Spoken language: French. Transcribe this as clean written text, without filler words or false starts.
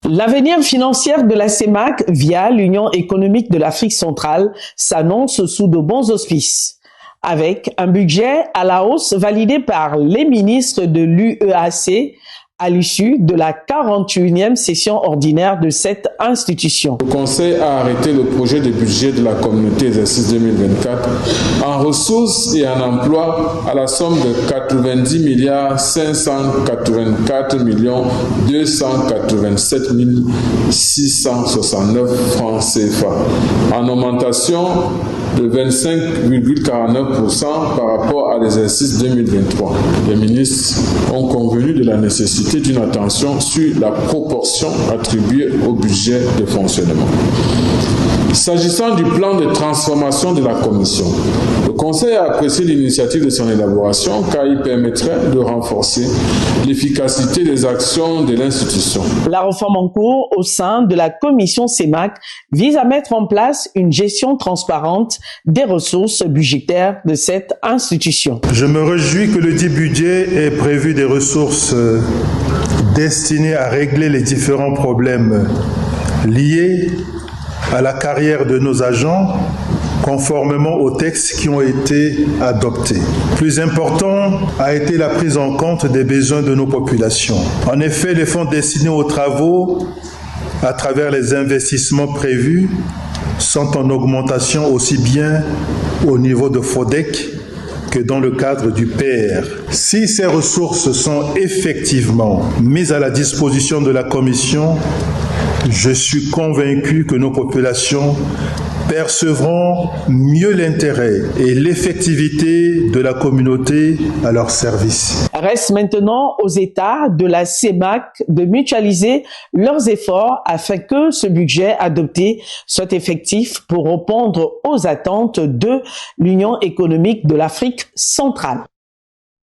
L'avenir financier de la CEMAC via l'Union économique de l'Afrique centrale s'annonce sous de bons auspices. Avec un budget à la hausse validé par les ministres de l'UEAC à l'issue de la 41e session ordinaire de cette institution. Le Conseil a arrêté le projet de budget de la communauté exercice 2024 en ressources et en emploi à la somme de 90 584 287 669 francs CFA, en augmentation de 25,49% par rapport à l'exercice 2023. Les ministres ont convenu de la nécessité d'une attention sur la proportion attribuée au budget de fonctionnement. S'agissant du plan de transformation de la Commission, le Conseil a apprécié l'initiative de son élaboration car il permettrait de renforcer l'efficacité des actions de l'institution. La réforme en cours au sein de la Commission CEMAC vise à mettre en place une gestion transparente des ressources budgétaires de cette institution. Je me réjouis que le dit budget ait prévu des ressources destinées à régler les différents problèmes liés à la carrière de nos agents, conformément aux textes qui ont été adoptés. Plus important a été la prise en compte des besoins de nos populations. En effet, les fonds destinés aux travaux, à travers les investissements prévus, sont en augmentation aussi bien au niveau de FODEC que dans le cadre du PR. Si ces ressources sont effectivement mises à la disposition de la Commission, je suis convaincu que nos populations percevront mieux l'intérêt et l'effectivité de la communauté à leur service. Reste maintenant aux États de la CEMAC de mutualiser leurs efforts afin que ce budget adopté soit effectif pour répondre aux attentes de l'Union économique de l'Afrique centrale.